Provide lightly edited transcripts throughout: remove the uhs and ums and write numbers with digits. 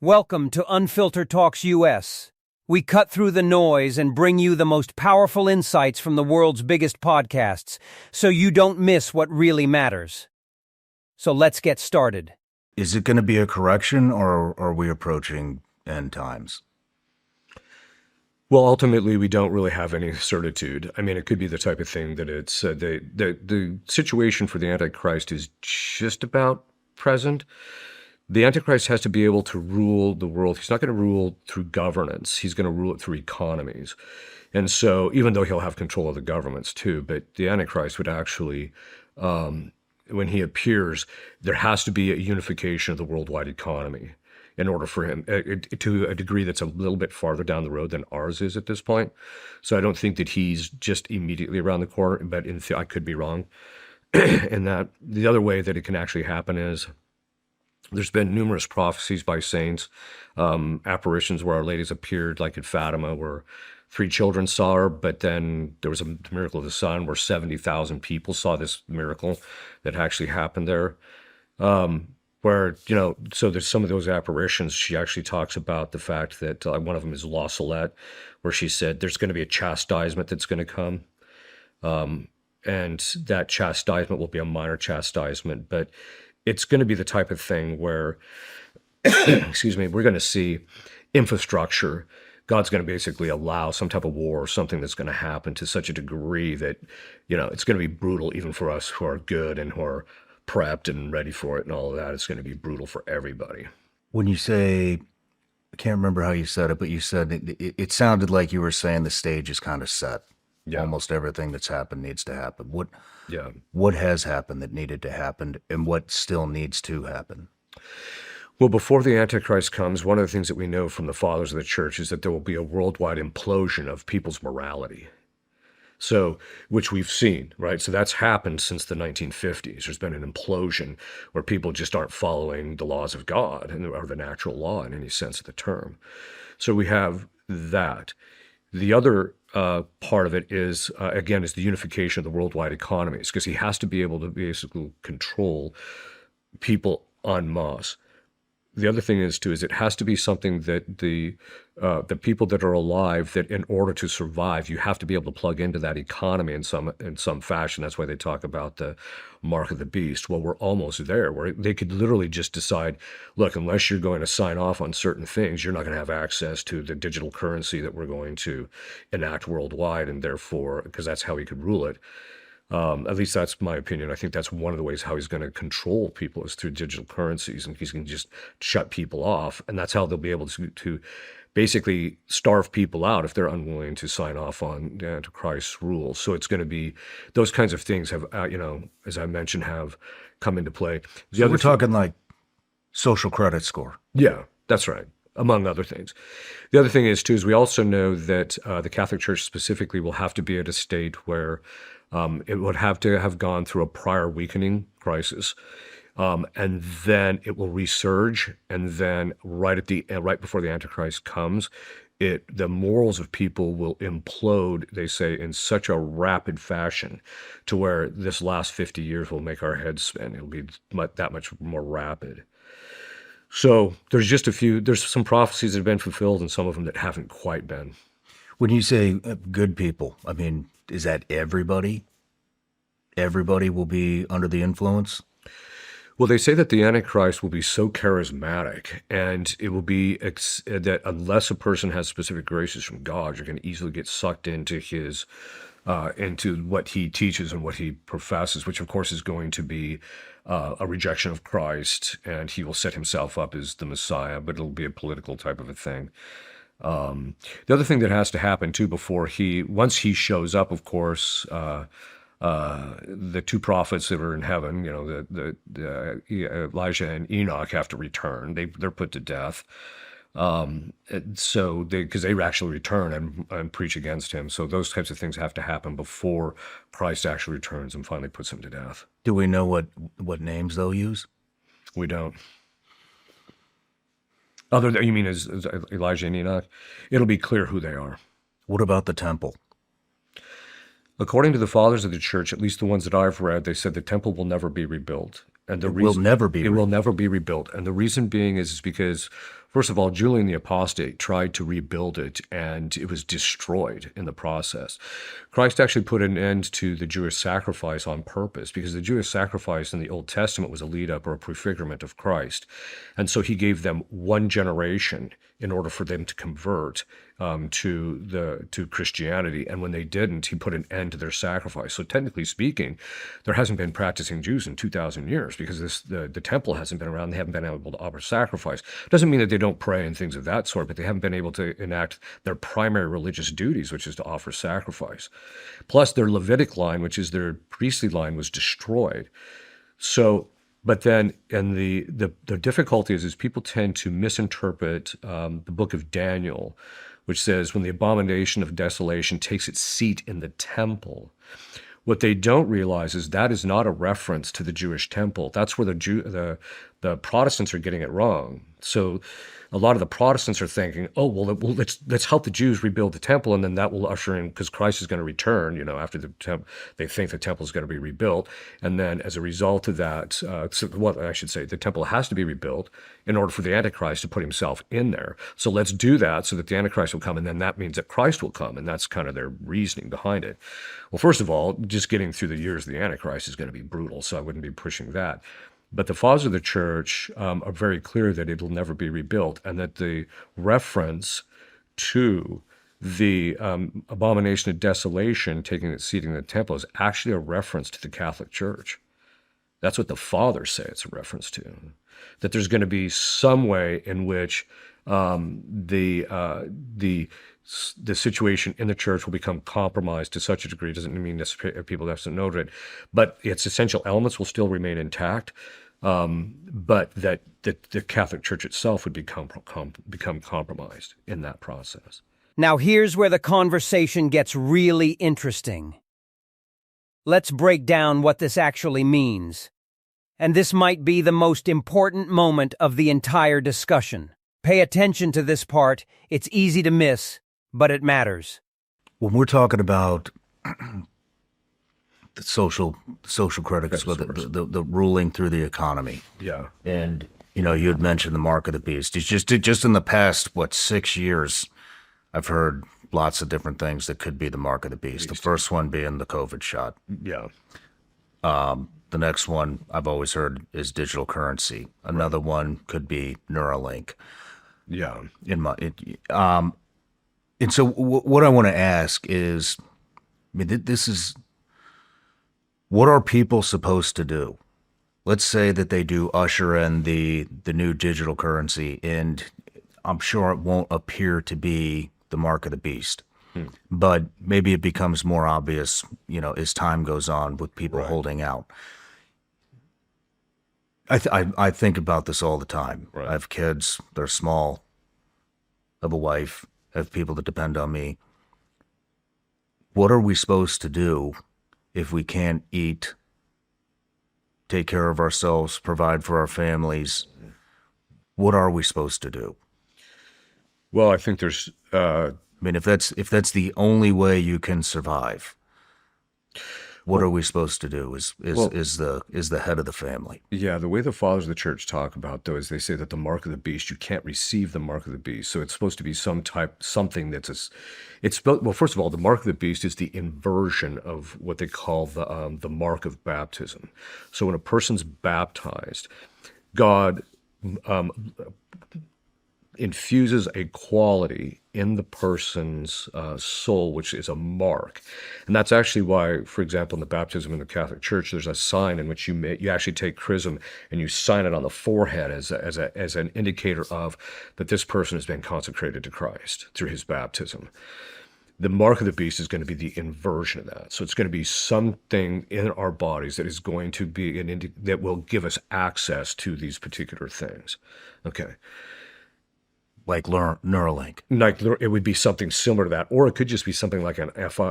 Welcome to Unfiltered Talks US. We cut through the noise and bring you the most powerful insights from the world's biggest podcasts, so you don't miss what really matters. So let's get started. Is it going to be a correction, or are we approaching end times? Well, ultimately, we don't really have any certitude. I mean, it could be the type of thing that it's the situation for the Antichrist is just about present. The Antichrist has to be able to rule the world. He's not going to rule through governance. He's going to rule it through economies. And so, even though he'll have control of the governments too, but the Antichrist would actually, when he appears, there has to be a unification of the worldwide economy in order for him, to a degree that's a little bit farther down the road than ours is at this point. So I don't think that he's just immediately around the corner, but I could be wrong. And that the other way that it can actually happen is, there's been numerous prophecies by saints, apparitions where Our Lady's appeared, like at Fatima, where 3 children saw her, but then there was a miracle of the sun where 70,000 people saw this miracle that actually happened there. So there's some of those apparitions. She actually talks about the fact that one of them is La Salette, where she said there's going to be a chastisement that's going to come. And that chastisement will be a minor chastisement, but it's going to be the type of thing where, we're going to see infrastructure. God's going to basically allow some type of war or something that's going to happen to such a degree that, it's going to be brutal even for us who are good and who are prepped and ready for it and all of that. It's going to be brutal for everybody. When you say, I can't remember how you said it, but you said it sounded like you were saying the stage is kind of set. Yeah. Almost everything that's happened needs to happen. What has happened that needed to happen, and what still needs to happen? Well, before the Antichrist comes, one of the things that we know from the fathers of the church is that there will be a worldwide implosion of people's morality. So, which we've seen, right? So that's happened since the 1950s. There's been an implosion where people just aren't following the laws of God or the natural law in any sense of the term. So we have that. The other part of it is, again, is the unification of the worldwide economies, because he has to be able to basically control people en masse. The other thing is it has to be something that the people that are alive, that in order to survive, you have to be able to plug into that economy in some fashion. That's why they talk about the mark of the beast. Well, we're almost there, where they could literally just decide, look, unless you're going to sign off on certain things, you're not going to have access to the digital currency that we're going to enact worldwide, and therefore, because that's how he could rule it. At least that's my opinion. I think that's one of the ways how he's going to control people is through digital currencies, and he's going to just shut people off, and that's how they'll be able to basically starve people out if they're unwilling to sign off on the Antichrist's rules. So it's going to be those kinds of things have, as I mentioned, have come into play. So we're talking like social credit score. Yeah, that's right, among other things. The other thing is we also know that the Catholic Church specifically will have to be at a state where it would have to have gone through a prior weakening crisis, and then it will resurge, and then right before the Antichrist comes, the morals of people will implode, they say, in such a rapid fashion to where this last 50 years will make our heads spin. It'll be that much more rapid. So there's some prophecies that have been fulfilled and some of them that haven't quite been. When you say good people, I mean, is that everybody? Everybody will be under the influence? Well, they say that the Antichrist will be so charismatic, and it will be that unless a person has specific graces from God, you're going to easily get sucked into into what he teaches and what he professes, which of course is going to be a rejection of Christ, and he will set himself up as the Messiah, but it'll be a political type of a thing. The other thing that has to happen too once he shows up, of course, the 2 prophets that are in heaven, Elijah and Enoch have to return. They're put to death. Because they actually return and preach against him. So those types of things have to happen before Christ actually returns and finally puts him to death. Do we know what names they'll use? We don't. You mean as Elijah and Enoch? It'll be clear who they are. What about the temple? According to the fathers of the church, at least the ones that I've read, they said the temple will never be rebuilt. And It will never be rebuilt. And the reason being is because First of all, Julian the Apostate tried to rebuild it, and it was destroyed in the process. Christ actually put an end to the Jewish sacrifice on purpose, because the Jewish sacrifice in the Old Testament was a lead-up or a prefigurement of Christ. And so he gave them one generation in order for them to convert to Christianity. And when they didn't, he put an end to their sacrifice. So technically speaking, there hasn't been practicing Jews in 2,000 years, because the temple hasn't been around. They haven't been able to offer sacrifice. Doesn't mean that they don't pray and things of that sort, but they haven't been able to enact their primary religious duties, which is to offer sacrifice. Plus, their Levitic line, which is their priestly line, was destroyed. So, but then, and the difficulty is people tend to misinterpret the book of Daniel, which says, when the abomination of desolation takes its seat in the temple. What they don't realize is that is not a reference to the Jewish temple. That's where the Protestants are getting it wrong. So a lot of the Protestants are thinking, oh, well, let's help the Jews rebuild the temple, and then that will usher in, because Christ is going to return, after they think the temple is going to be rebuilt. And then as a result of that, the temple has to be rebuilt in order for the Antichrist to put himself in there. So let's do that so that the Antichrist will come, and then that means that Christ will come, and that's kind of their reasoning behind it. Well, first of all, just getting through the years of the Antichrist is going to be brutal, so I wouldn't be pushing that. But the fathers of the church are very clear that it will never be rebuilt, and that the reference to the abomination of desolation taking its seat in the temple is actually a reference to the Catholic Church. That's what the fathers say it's a reference to. That there's going to be some way in which the situation in the church will become compromised to such a degree. It doesn't mean that people have to know it, but its essential elements will still remain intact. But that the Catholic Church itself would become compromised in that process. Now here's where the conversation gets really interesting. Let's break down what this actually means. And this might be the most important moment of the entire discussion. Pay attention to this part. It's easy to miss, but it matters. When we're talking about the social critics, the ruling through the economy. Yeah. And, you had mentioned the mark of the beast. It's just in the past, 6 years, I've heard lots of different things that could be the mark of the beast. The first one being the COVID shot. Yeah. The next one I've always heard is digital currency. Another one could be Neuralink. Yeah. And so what I want to ask is, this is, what are people supposed to do? Let's say that they do usher in the new digital currency, and I'm sure it won't appear to be the mark of the beast. But maybe it becomes more obvious, as time goes on with people holding out. I think about this all the time. Right. I have kids, they're small. I have a wife, I have people that depend on me. What are we supposed to do if we can't eat, take care of ourselves, provide for our families? What are we supposed to do? Well, I think there's... if that's the only way you can survive, what are we supposed to do? Is the head of the family? Yeah, the way the fathers of the church talk about, though, is they say that the mark of the beast, you can't receive the mark of the beast. So it's supposed to be something that's well, first of all, the mark of the beast is the inversion of what they call the mark of baptism. So when a person's baptized, God infuses a quality in the person's soul, which is a mark. And that's actually why, for example, in the baptism in the Catholic Church, there's a sign in which you actually take chrism and you sign it on the forehead as an indicator of that this person has been consecrated to Christ through his baptism. The mark of the beast is going to be the inversion of that. So it's going to be something in our bodies that is going to be that will give us access to these particular things. Okay. Like Neuralink. Like it would be something similar to that, or it could just be something like an RFID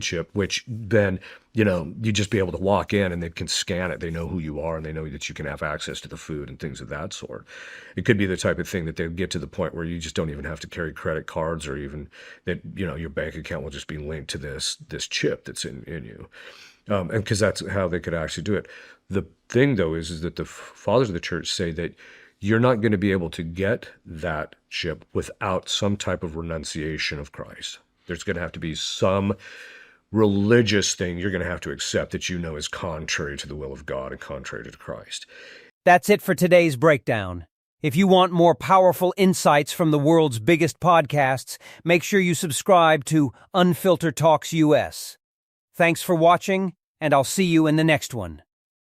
chip, which then you just be able to walk in and they can scan it. They know who you are and they know that you can have access to the food and things of that sort. It could be the type of thing that they'll get to the point where you just don't even have to carry credit cards, or even that your bank account will just be linked to this chip that's in you. and because that's how they could actually do it. The thing, though, is that the fathers of the church say that you're not going to be able to get that chip without some type of renunciation of Christ. There's going to have to be some religious thing you're going to have to accept that you know is contrary to the will of God and contrary to Christ. That's it for today's breakdown. If you want more powerful insights from the world's biggest podcasts, make sure you subscribe to Unfiltered Talks US. Thanks for watching, and I'll see you in the next one.